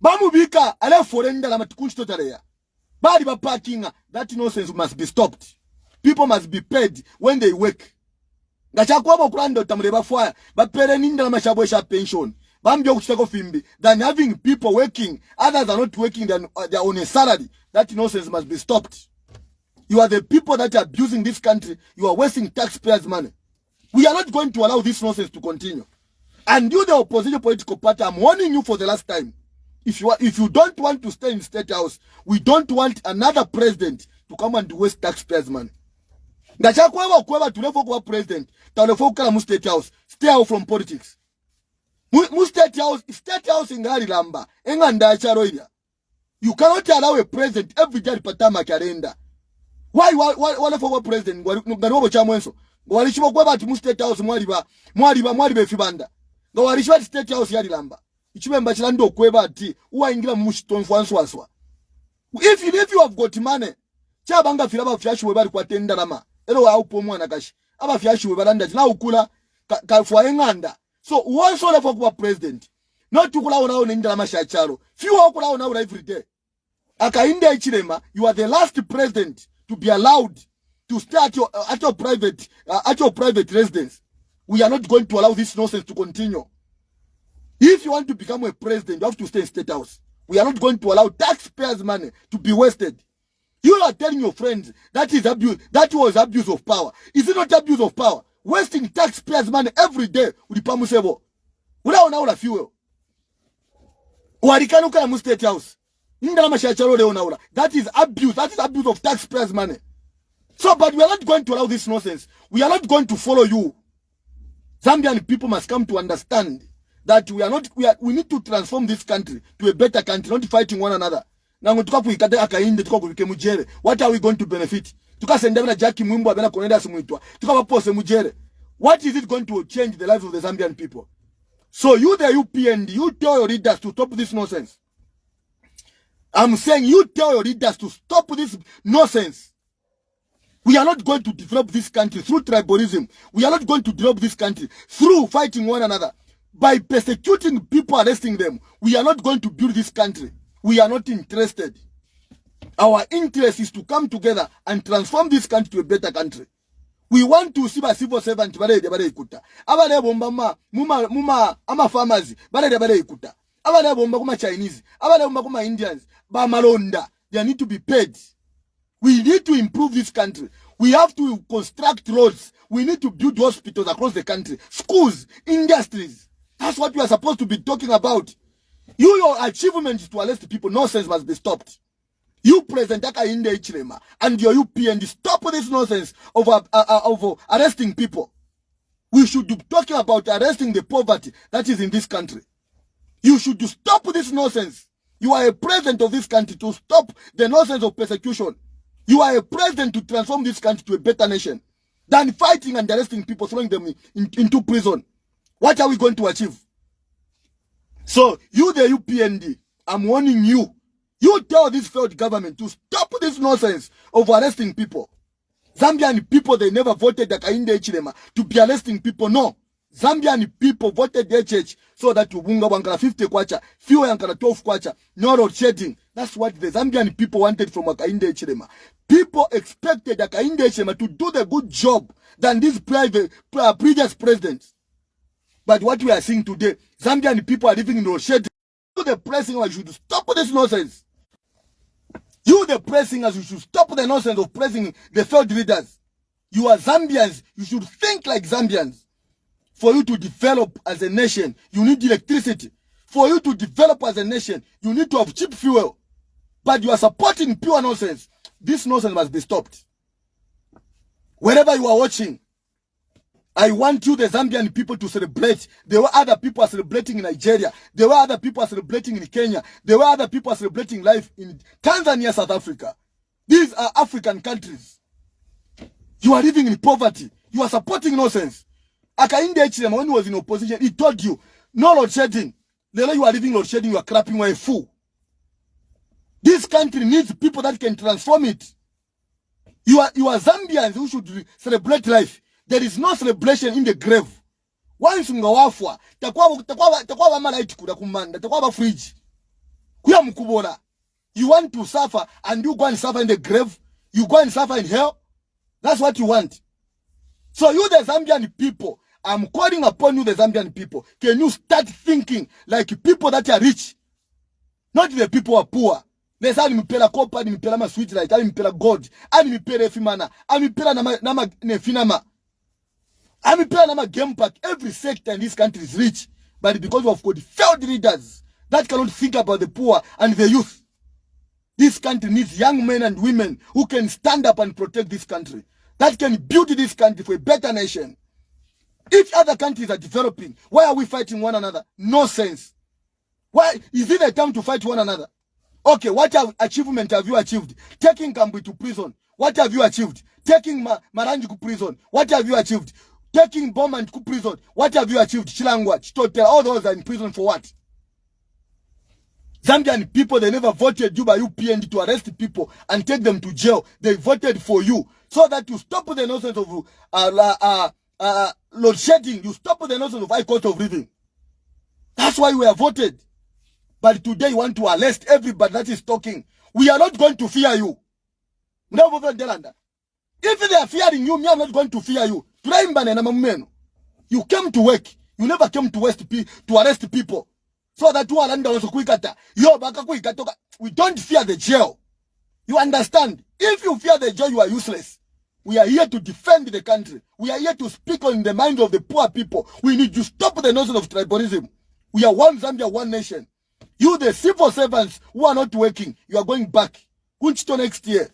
Bamubika ale foreign ndala matukunchi totaleya. Bali ba parking, that nonsense must be stopped. People must be paid when they work. Ngachakwa okulanda otamuleba fire, bapere nindala mashabwe sha pension. Bambyo kuchitako fimbi than having people working, others are not working, they are on a salary. That nonsense must be stopped. You are the people that are abusing this country. You are wasting taxpayers' money. We are not going to allow this nonsense to continue. And you, the opposition political party, I'm warning you for the last time. If you don't want to stay in State House, we don't want another president to come and waste taxpayers' money. Ngachakwa kwa tulefo kwa president, tulefo kala mu State House. Stay out from politics. Mu State House ingali lamba. Enganda charo ila. You cannot allow a president every day patama kalenda. Why for president ngaliwo chamwenso. Ngwalishibo kwa bati mu State House mwaliba fibanda. Ngwalishibo State House yali lamba. Ichimemba chilando kweba ati uwa ingira mushitonfu answaswa. If you have got money, chabanga filaba fyashiwe bali kwa tenda lama. Elo wa upo mwana kashi. Aba fyashiwe balanda na ukula fwa enganda. So once all for kwa president. Not to kula ona inda lama shacharo. Few kula ona every day. Akainde ichilema, you are the last president to be allowed to stay at your private residence. We are not going to allow this nonsense to continue. If you want to become a president, you have to stay in State House. We are not going to allow taxpayers' money to be wasted. You are telling your friends that is abuse. That was abuse of power. Is it not abuse of power? Wasting taxpayers' money every day. Ulipamusebo. Ula fuel. Uarikanuka mu State House. That is abuse. That is abuse of taxpayers' money. So, but we are not going to allow this nonsense. We are not going to follow you. Zambian people must come to understand that we need to transform this country to a better country, not fighting one another. What are we going to benefit? What is it going to change the lives of the Zambian people? So you, the UPND, you tell your leaders to stop this nonsense. I'm saying you tell your leaders to stop this nonsense. We are not going to develop this country through tribalism. We are not going to develop this country through fighting one another. By persecuting people, arresting them, we are not going to build this country. We are not interested. Our interest is to come together and transform this country to a better country. We want to see a civil servant. Abale bomba ama farmers. Abale bomba Chinese. Abale bomba Indians. Ba malonda. They need to be paid. We need to improve this country. We have to construct roads. We need to build hospitals across the country. Schools, industries. That's what we are supposed to be talking about. Your achievement is to arrest people. Nonsense must be stopped. You President Akainde Ichilema and your UPND, stop this nonsense of arresting people. We should be talking about arresting the poverty that is in this country. You should stop this nonsense. You are a president of this country to stop the nonsense of persecution. You are a president to transform this country to a better nation than fighting and arresting people, throwing them into prison. What are we going to achieve? So, you the UPND, I'm warning you. You tell this failed government to stop this nonsense of arresting people. Zambian people, they never voted Akainde Ichilema to be arresting people. No. Zambian people voted their church so that Ubunga wankala 50 kwacha, few yankala 12 kwacha, no road shedding. That's what the Zambian people wanted from Akainde Ichilema. People expected Akainde Ichilema to do the good job than these previous presidents. But what we are seeing today, Zambian people are living in road shedding. You the pressing, you should stop this nonsense. You the pressing, you should stop the nonsense of pressing the failed leaders. You are Zambians. You should think like Zambians. For you to develop as a nation, you need electricity. For you to develop as a nation, you need to have cheap fuel. But you are supporting pure nonsense. This nonsense must be stopped. Wherever you are watching, I want you, the Zambian people, to celebrate. There were other people celebrating in Nigeria. There were other people celebrating in Kenya. There were other people celebrating life in Tanzania, South Africa. These are African countries. You are living in poverty. You are supporting nonsense. Akainde Ichilema, when he was in opposition, he told you, no load shedding. The way you are living load shedding, you are clapping, you are a fool. This country needs people that can transform it. You are Zambians who should celebrate life. There is no celebration in the grave. Once ungawafwa, takuwa bamalaiti kuda kumanda, takuwa ba fridge. Kuya mkubona. You want to suffer and you go and suffer in the grave. You go and suffer in hell. That's what you want. So you, the Zambian people, I'm calling upon you, the Zambian people. Can you start thinking like people that are rich? Not the people who are poor. Nesa nimipela copper, nimipela ma sweet light, nimipela gold, nimipela efimana, nimipela nama nefinama, nimipela nama game park. Every sector in this country is rich, but because of the failed leaders that cannot think about the poor and the youth. This country needs young men and women who can stand up and protect this country, that can build this country for a better nation. If other countries are developing, why are we fighting one another? No sense. Why is it a time to fight one another? Okay, what achievement have you achieved? Taking Kambwi to prison. What have you achieved? Taking Maranji to prison. What have you achieved? Taking Bowman to prison. What have you achieved? Chilangwa, Chitotel, all those are in prison for what? Zambian people, they never voted you by UPND to arrest people and take them to jail. They voted for you so that you stop the nonsense of load shedding. You stop the nonsense of high cost of living. That's why we are voted. But today you want to arrest everybody that is talking. We are not going to fear you. If they are fearing you, me, I'm not going to fear you. You came to work. You never came to arrest people. So that you are under we don't fear the jail. You understand? If you fear the jail, you are useless. We are here to defend the country. We are here to speak on the mind of the poor people. We need to stop the notion of tribalism. We are one Zambia, one nation. You, the civil servants who are not working, you are going back. Kunchito next year.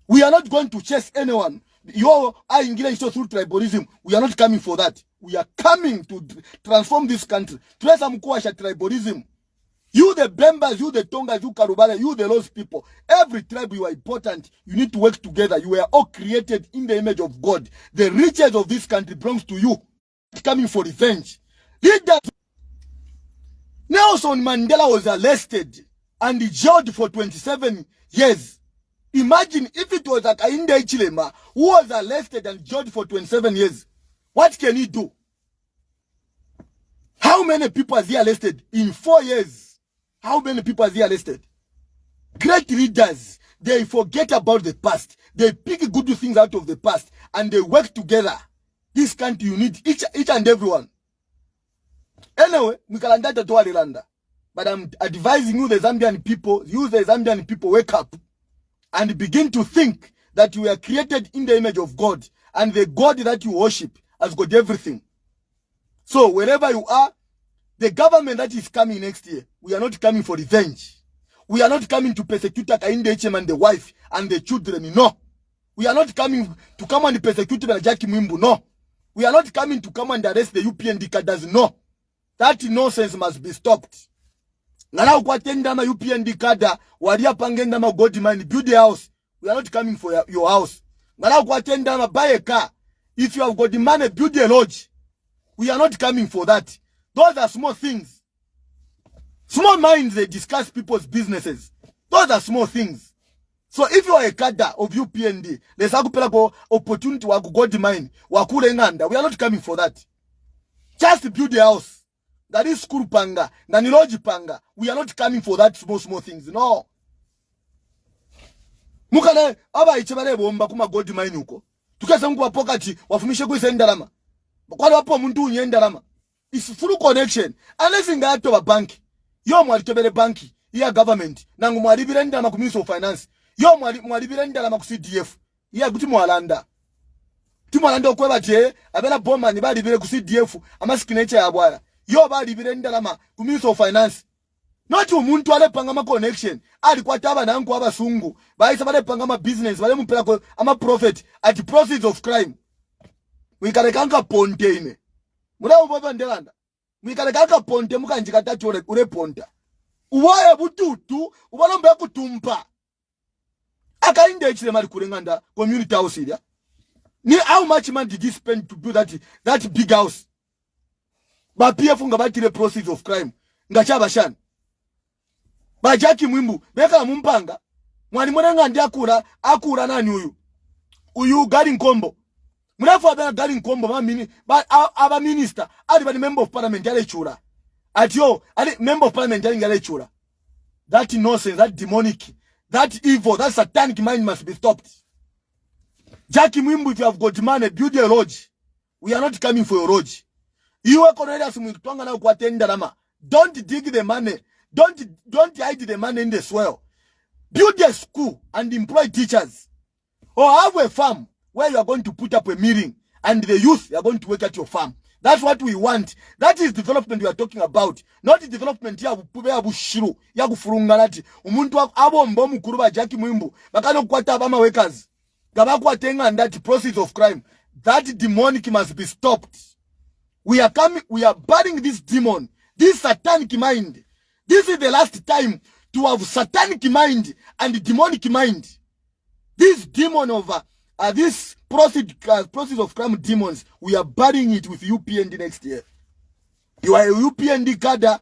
We are not going to chase anyone. You are engaged through tribalism. We are not coming for that. We are coming to transform this country. Tribalism. You, the Bembas, you, the Tongas, you, Karubala, you, the lost people. Every tribe, you are important. You need to work together. You were all created in the image of God. The riches of this country belongs to you. Coming for revenge. Leaders. Nelson Mandela was arrested and jailed for 27 years. Imagine if it was Akainde Hichilema who was arrested and jailed for 27 years. What can he do? How many people has he arrested in 4 years? How many people has he arrested? Great leaders, they forget about the past. They pick good things out of the past and they work together. This country, you need each and everyone. Anyway, but I'm advising you, the Zambian people, wake up and begin to think that you were created in the image of God, and the God that you worship has got everything. So wherever you are, the government that is coming next year, we are not coming for revenge. We are not coming to persecute Akainde Hichilema and the wife and the children. No. We are not coming to come and persecute Jackie Mwimbu. No. We are not coming to come and arrest the UPND cadres. No. That nonsense must be stopped. Ngala ukwatenda ma UPND kada waria pangenda ma gold mine, build a house. We are not coming for your house. Ngala ukwatenda ma buy a car. If you have got the money, build a lodge. We are not coming for that. Those are small things. Small minds, they discuss people's businesses. Those are small things. So if you are a cadre of UPND, there's a opportunity to gold mine. We are not coming for that. Just build a house. That is school panga. Naniloji panga. We are not coming for that small things. No. Mukane aba ichibare bomba kuma gold mine uko. Tukasa mku wapokati wafumishe kuisa ndalama. Kwa wapo mtu unye ndalama. It's through connection. Unless inga to bank. Yo mwalitobele banki. Iya government. Nangu mwalibire ndalama ku Ministry of Finance. Yo mwalibire ndalama ku CDF. Iya guti mwalanda. Tumwalanda okweba je. Abela bomba ni balibire ku CDF. Ama signature ya bwala. Yo balibire ndalama ku Ministry of Finance. Not umuntu alepanga ma connection. Alikuwa taba nangu abasungu. Baisa balepanga ma business. Bale mupela ko ama profit at the profits of crime. Mwikarekanga ponte ine. Muna ubaba ndelanda. Mwikarekanga ponte mukanjika tatu ure ponta. Uwaye bututu ubalombe kutumpa. Akainde Hichilema alikurenganda community house area. Ni how much money did he spend to build that big house? Ba PF nga batire proceeds of crime. Ngachaba shan. Ba Jackie Mwimbu beka mumpanga mwani mwenenga ndi akura nani uyu Gari Nkombo munafu abena Gari Nkombo aba minister ali bali member of parliament yale chura atyo ali member of parliament yale chura. That nonsense, that demonic, that evil, that satanic mind must be stopped. Jackie Mwimbu, if you have got money, build a lodge. We are not coming for your lodge. You are Cornelius Mwitwanga na kuatenda rama. Don't dig the money. Don't hide the money in the soil. Build a school and employ teachers. Or have a farm where you are going to put up a meeting and the youth are going to work at your farm. That's what we want. That is development we are talking about. Not the development ya bushiru, ya kufurunganati. Umuntu abo mbomu kuruba Jackie Mwimbu. Bakano kwata abama workers. Gabakwa tenga and that process of crime. That demonic must be stopped. We are burning this demon. This satanic mind. This is the last time to have satanic mind and demonic mind. This demon of this process of crime demons, we are burying it with UPND next year. You are a UPND cadre,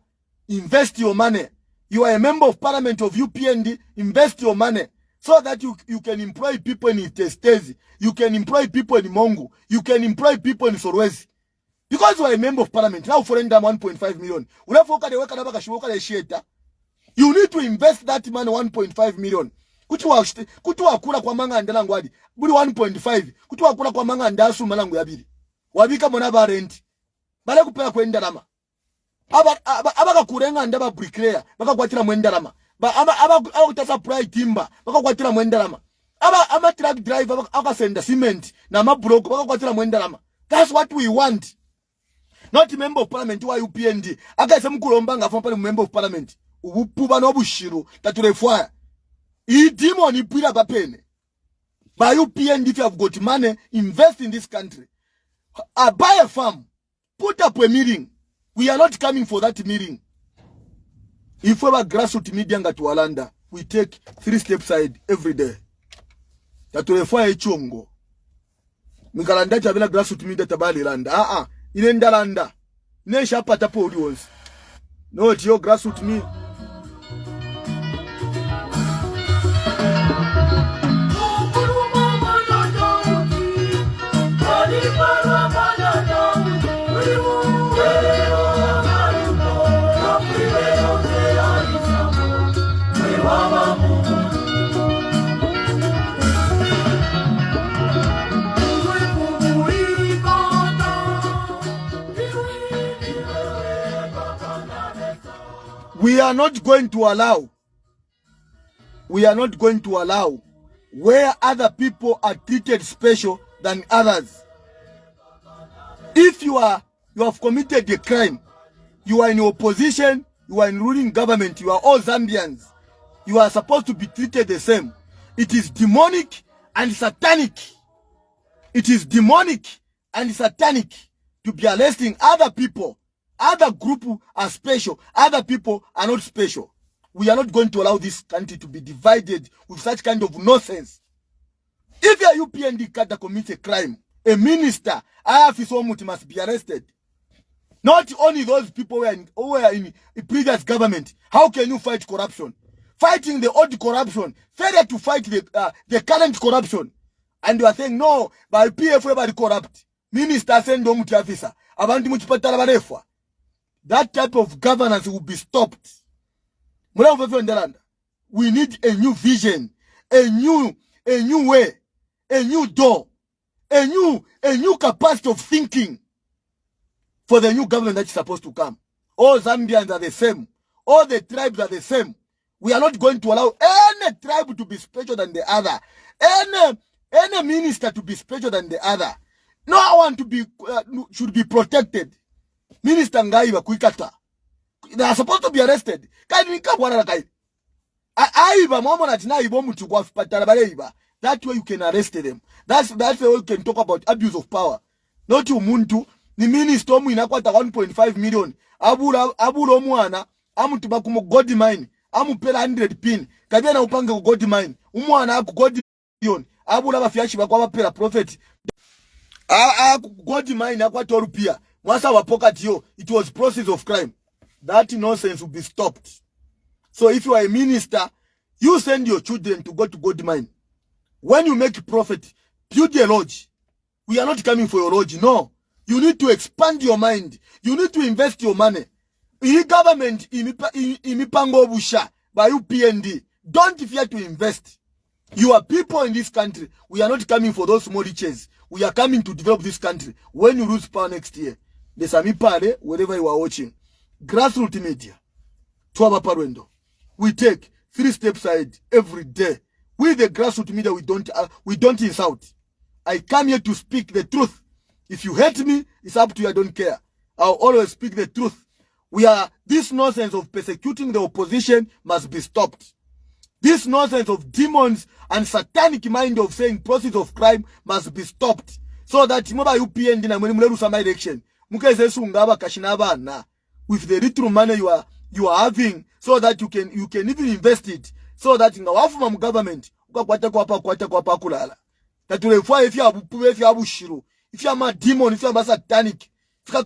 invest your money. You are a member of parliament of UPND, invest your money. So that you can employ people in Testezi, you can employ people in Mongo, you can employ people in Sorwezi. Because you are a member of parliament, now for 1.5 million. You need to invest that money 1.5 million. Kutu wakula kwa manga andala ngwadi. Budi 1.5. Kutu wakula kwa manga andasu malangu ya bili. Wabika monaba rent. Bale kupela kwenda rama. Abaka kurenga andaba bricklayer. Baka kwatila mwenda rama. Aba utasa pry timber. Baka kwatila mwenda rama. Aba truck driver. Baka senda cement. Na mabroko. Baka kwatila mwenda rama. That's what we want. Not a member of parliament wa UPND. Aka isa mkulombanga fapale member of parliament. Ubupuba no bushiru. Taturefuaya. Demon ipira bapene. By UPND, if you have got money, invest in this country. Buy a farm. Put up a meeting. We are not coming for that meeting. If we have grassroots media to Alanda, we take 3 steps side every day. That will fire chongo. Mikalanda chabela grassroots media tabali landa. Inenda landa. Nesha patapo audience. No, it's your grassroots media. We are not going to allow where other people are treated special than others. If you have committed a crime, you are in opposition, you are in ruling government, you are all Zambians, you are supposed to be treated the same. It is demonic and satanic. It is demonic and satanic to be arresting other people. Other groups are special. Other people are not special. We are not going to allow this country to be divided with such kind of nonsense. If a UPND cadre commits a crime, a minister, must be arrested. Not only those people who were in the previous government. How can you fight corruption? Fighting the old corruption, failure to fight the current corruption. And you are saying, no, by PF everybody corrupt. Minister send them to officer. That type of governance will be stopped. We need a new vision, a new way, a new door, a new capacity of thinking for the new government that is supposed to come. All Zambians are the same. All the tribes are the same. We are not going to allow any tribe to be special than the other. Any minister to be special than the other. No one to be should be protected. Minister Ngaiba Kuikata. They are supposed to be arrested. That way you can arrest them. That's the way you can talk about abuse of power. Not you muntu. Ni minister mu inakwata 1.5 million. Abura omwana. Amutuba kumo gold mine. Amupela 100 pin. Kabia upanga ku gold mine. Umwana aku gold million. Abura bafiashi bakwa bapela profit. Gold mine akwata rupia. Once our pocket yo, it was process of crime. That nonsense will be stopped. So if you are a minister, you send your children to go to gold mine. When you make profit, build a lodge. We are not coming for your lodge, no. You need to expand your mind. You need to invest your money. In government, imipango busha by UPND. Don't fear to invest. You are people in this country. We are not coming for those small riches. We are coming to develop this country. When you lose power next year, the Samipale, wherever you are watching, grassroots media, Tuaba Parwendo, we take 3 steps ahead every day. With the grassroots media, we don't insult. I come here to speak the truth. If you hate me, it's up to you. I don't care. I'll always speak the truth. This nonsense of persecuting the opposition must be stopped. This nonsense of demons and satanic mind of saying process of crime must be stopped. So that UPND na some election. With the little money you are having, so that you can even invest it, so that in the government, that if you are a demon, if you are satanic, if you are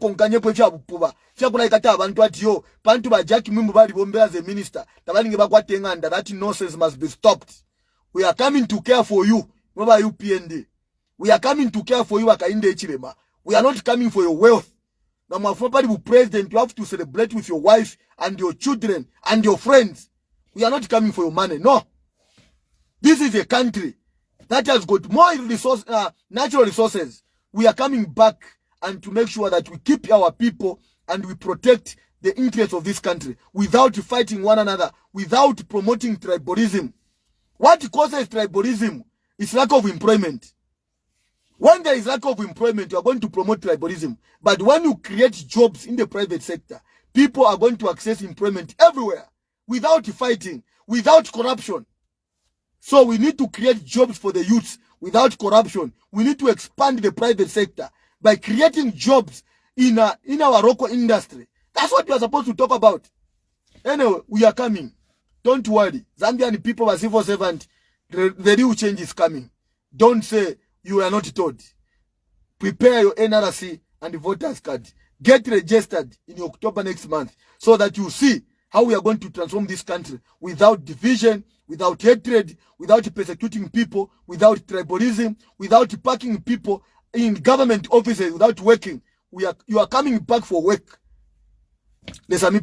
as a minister, that nonsense must be stopped. We are coming to care for you, UPND. We are coming to care for you, we are not coming for your wealth. Now, my former president, you have to celebrate with your wife and your children and your friends. We are not coming for your money, no. This is a country that has got more natural resources. We are coming back and to make sure that we keep our people and we protect the interests of this country without fighting one another, without promoting tribalism. What causes tribalism is lack of employment. When there is lack of employment, you are going to promote tribalism. But when you create jobs in the private sector, people are going to access employment everywhere without fighting, without corruption. So we need to create jobs for the youths without corruption. We need to expand the private sector by creating jobs in our local industry. That's what we are supposed to talk about. Anyway, we are coming. Don't worry. Zambian people are civil servant. The real change is coming. Don't say you are not told. Prepare your NRC and the voters card. Get registered in October next month so that you see how we are going to transform this country without division, without hatred, without persecuting people, without tribalism, without packing people in government offices, without working. You are coming back for work. Les amis,